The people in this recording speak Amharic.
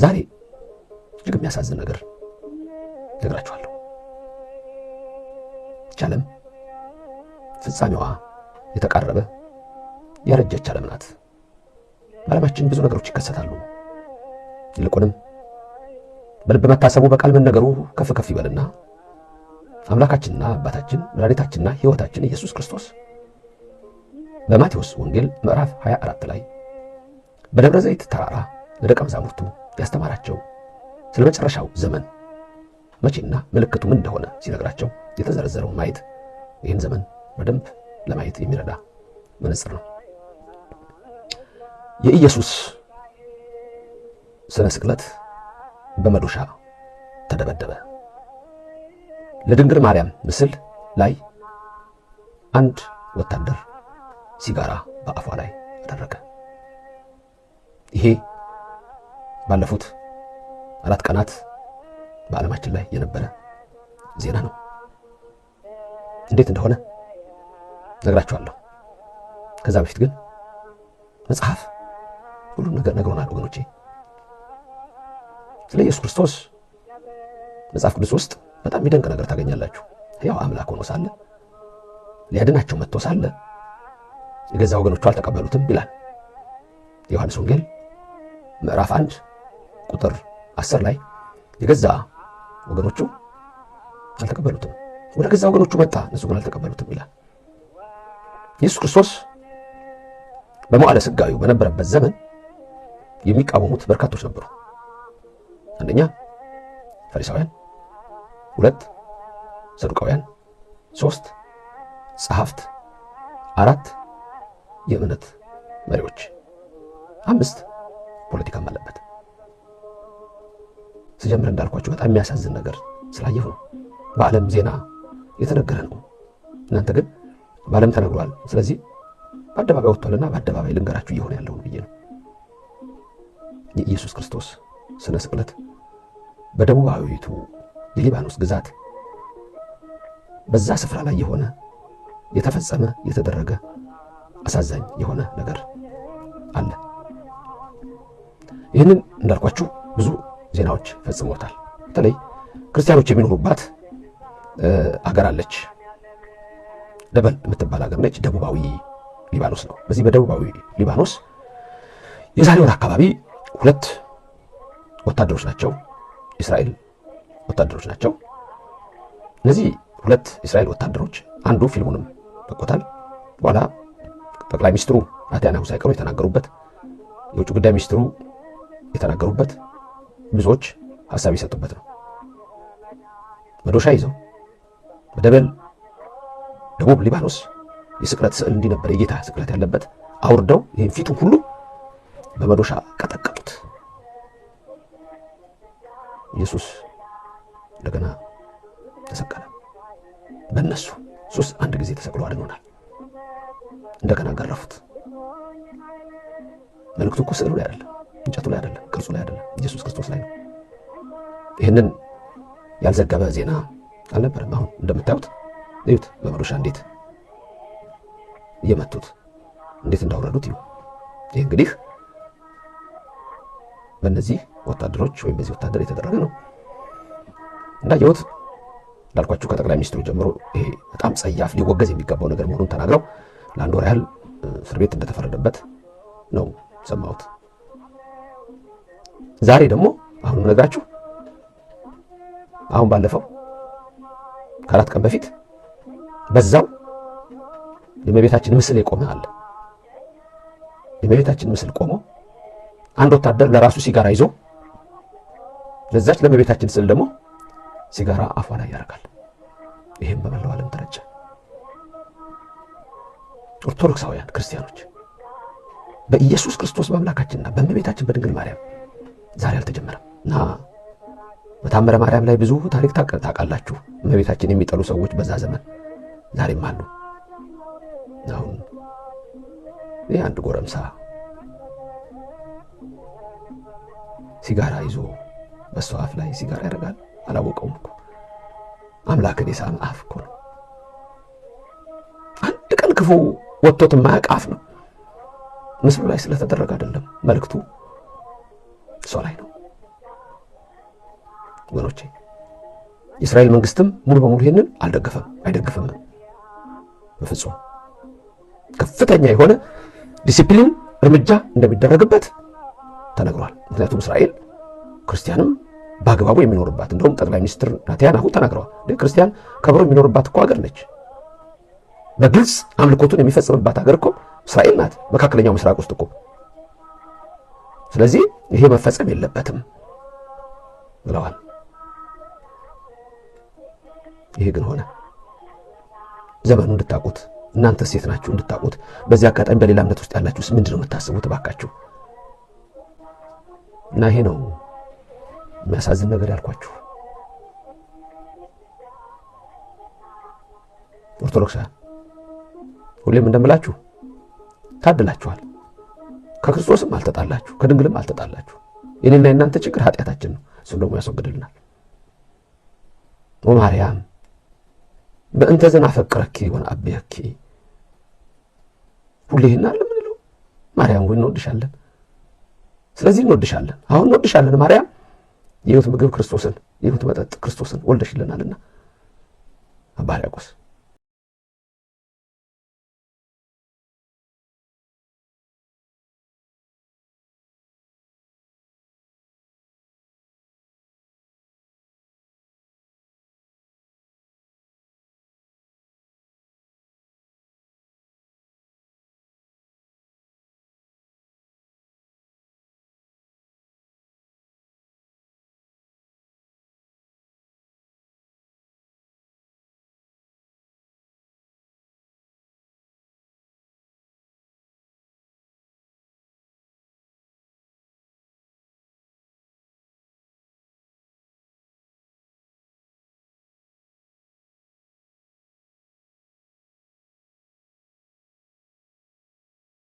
ዛሬ እጅግ የሚያሳዝን ነገር ነግራችኋለሁ። ዓለም ፍጻሜዋ የተቃረበ ያረጀች ዓለም ናት። በዓለማችን ብዙ ነገሮች ይከሰታሉ። ይልቁንም በልብ መታሰቡ በቃል መነገሩ ከፍ ከፍ ይበልና አምላካችንና አባታችን መድኃኒታችንና ሕይወታችን ኢየሱስ ክርስቶስ በማቴዎስ ወንጌል ምዕራፍ 24 ላይ በደብረ ዘይት ተራራ ለደቀ መዛሙርቱ ያስተማራቸው ስለ መጨረሻው ዘመን መቼና ምልክቱ ምን እንደሆነ ሲነግራቸው የተዘረዘረውን ማየት ይህን ዘመን በደንብ ለማየት የሚረዳ መነጽር ነው። የኢየሱስ ስነ ስቅለት በመዶሻ ተደበደበ። ለድንግል ማርያም ምስል ላይ አንድ ወታደር ሲጋራ በአፏ ላይ አደረገ። ይሄ ባለፉት 4 ቀናት በዓለማችን ላይ የነበረ ዜና ነው። እንዴት እንደሆነ ነግራችኋለሁ። ከዛ በፊት ግን መጽሐፍ ሁሉም ነገር ነግሮናል ወገኖቼ። ስለ ኢየሱስ ክርስቶስ መጽሐፍ ቅዱስ ውስጥ በጣም የሚደንቅ ነገር ታገኛላችሁ። ሕያው አምላክ ሆኖ ሳለ ሊያድናቸው መጥቶ ሳለ የገዛ ወገኖቹ አልተቀበሉትም ይላል። ዮሐንስ ወንጌል ምዕራፍ 1 ቁጥር 10 ላይ የገዛ ወገኖቹ አልተቀበሉትም፣ ወደ ገዛ ወገኖቹ መጣ፣ እነሱ ግን አልተቀበሉትም ይላል። ኢየሱስ ክርስቶስ በመዋዕለ ሥጋዌው በነበረበት ዘመን የሚቃወሙት በርካቶች ነበሩ። አንደኛ ፈሪሳውያን፣ 2 ሰዱቃውያን፣ 3 ጸሐፍት፣ 4 የእምነት መሪዎች፣ 5 ፖለቲካም አለበት። ስጀምር እንዳልኳችሁ በጣም የሚያሳዝን ነገር ስላየሁ ነው። በዓለም ዜና የተነገረ ነው። እናንተ ግን በዓለም ተነግሯል፣ ስለዚህ በአደባባይ ወጥቷልና በአደባባይ ልንገራችሁ እየሆነ ያለውን ብዬ ነው። የኢየሱስ ክርስቶስ ስነ ስቅለት በደቡባዊቱ የሊባኖስ ግዛት በዛ ስፍራ ላይ የሆነ የተፈጸመ የተደረገ አሳዛኝ የሆነ ነገር አለ። ይህንን እንዳልኳችሁ ብዙ ዜናዎች ፈጽመውታል። በተለይ ክርስቲያኖች የሚኖሩባት አገር አለች። ደበል የምትባል አገር ነች። ደቡባዊ ሊባኖስ ነው። በዚህ በደቡባዊ ሊባኖስ የዛሬ ወር አካባቢ 2 ወታደሮች ናቸው፣ እስራኤል ወታደሮች ናቸው። እነዚህ 2 እስራኤል ወታደሮች አንዱ ፊልሙንም ለቆታል። በኋላ ጠቅላይ ሚኒስትሩ ናታንያሁ ሳይቀሩ የተናገሩበት፣ የውጭ ጉዳይ ሚኒስትሩ የተናገሩበት፣ ብዙዎች ሐሳብ ይሰጡበት ነው። መዶሻ ይዘው በደበል ደቡብ ሊባኖስ የስቅለት ስዕል እንዲነበር የጌታ ስቅለት ያለበት አውርደው ይህን ፊቱን ሁሉ በመዶሻ ቀጠቀጡት። ኢየሱስ እንደገና ተሰቀለ። በእነሱ ሶስት አንድ ጊዜ ተሰቅሎ አድኖናል። እንደገና ገረፉት። መልእክቱ እኮ ስዕሉ ላይ አይደለም፣ እንጨቱ ላይ አይደለም፣ ቅርጹ ላይ አይደለም፣ ኢየሱስ ክርስቶስ ላይ ነው። ይህንን ያልዘገበ ዜና አልነበረም። አሁን እንደምታዩት እዩት፣ በመዶሻ እንዴት እየመቱት እንዴት እንዳወረዱት ይሁ። ይህ እንግዲህ በእነዚህ ወታደሮች ወይም በዚህ ወታደር የተደረገ ነው። እንዳየሁት እንዳልኳችሁ ከጠቅላይ ሚኒስትሩ ጀምሮ ይሄ በጣም ጸያፍ ሊወገዝ የሚገባው ነገር መሆኑን ተናግረው ለአንድ ወር ያህል እስር ቤት እንደተፈረደበት ነው ሰማሁት። ዛሬ ደግሞ አሁን የምነግራችሁ አሁን ባለፈው ከ4 ቀን በፊት በዛው የእመቤታችን ምስል የቆመ አለ። የእመቤታችን ምስል ቆሞ አንድ ወታደር ለራሱ ሲጋራ ይዞ ለዛች ለእመቤታችን ስዕል ደግሞ ሲጋራ አፏ ላይ ያደርጋል። ይሄም በመላው ዓለም ተረጨ። ኦርቶዶክሳውያን ክርስቲያኖች በኢየሱስ ክርስቶስ በአምላካችንና በእመቤታችን በድንግል ማርያም ዛሬ አልተጀመረም እና በታምረ ማርያም ላይ ብዙ ታሪክ ታውቃላችሁ። እመቤታችን የሚጠሉ ሰዎች በዛ ዘመን ዛሬም አሉ። አሁን ይህ አንድ ጎረምሳ ሲጋራ ይዞ በሷ አፍ ላይ ሲጋራ ያደርጋል። አላወቀውም እኮ አምላክን የሳመ አፍ እኮ ነው። አንድ ቀን ክፉ ወጥቶት የማያውቅ አፍ ነው። ምስሉ ላይ ስለተደረገ አይደለም፣ መልእክቱ እሷ ላይ ነው። ወገኖቼ። የእስራኤል መንግስትም ሙሉ በሙሉ ይሄንን አይደግፍም በፍጹም። ከፍተኛ የሆነ ዲሲፕሊን እርምጃ እንደሚደረግበት ተነግሯል። ምክንያቱም እስራኤል ክርስቲያንም በአግባቡ የሚኖርባት፣ እንደውም ጠቅላይ ሚኒስትር ናታንያሁ ተናግረዋል። ክርስቲያን ከብሮ የሚኖርባት እኮ ሀገር ነች። በግልጽ አምልኮቱን የሚፈጽምባት ሀገር እኮ እስራኤል ናት፣ መካከለኛው ምስራቅ ውስጥ እኮ። ስለዚህ ይሄ መፈጸም የለበትም ብለዋል። ይሄ ግን ሆነ። ዘመኑ እንድታቁት እናንተ ሴት ናችሁ እንድታቁት። በዚህ አጋጣሚ በሌላ እምነት ውስጥ ያላችሁስ ምንድነው የምታስቡት እባካችሁ? እና ይሄ ነው የሚያሳዝን ነገር ያልኳችሁ። ኦርቶዶክሳውያን ሁሌም እንደምላችሁ ታድላችኋል። ከክርስቶስም አልተጣላችሁ፣ ከድንግልም አልተጣላችሁ። የኔና የእናንተ ችግር ኃጢአታችን ነው። እሱም ደግሞ ያስወግድልናል። ወማርያም በእንተ ዘናፈቅረኪ ወነአብየኪ፣ ሁሌ ይህን አለ ምንለው። ማርያም ሆይ እንወድሻለን። ስለዚህ እንወድሻለን። አሁን እንወድሻለን ማርያም፣ የሕይወት ምግብ ክርስቶስን፣ የሕይወት መጠጥ ክርስቶስን ወልደሽልናልና። አባ ሕርያቆስ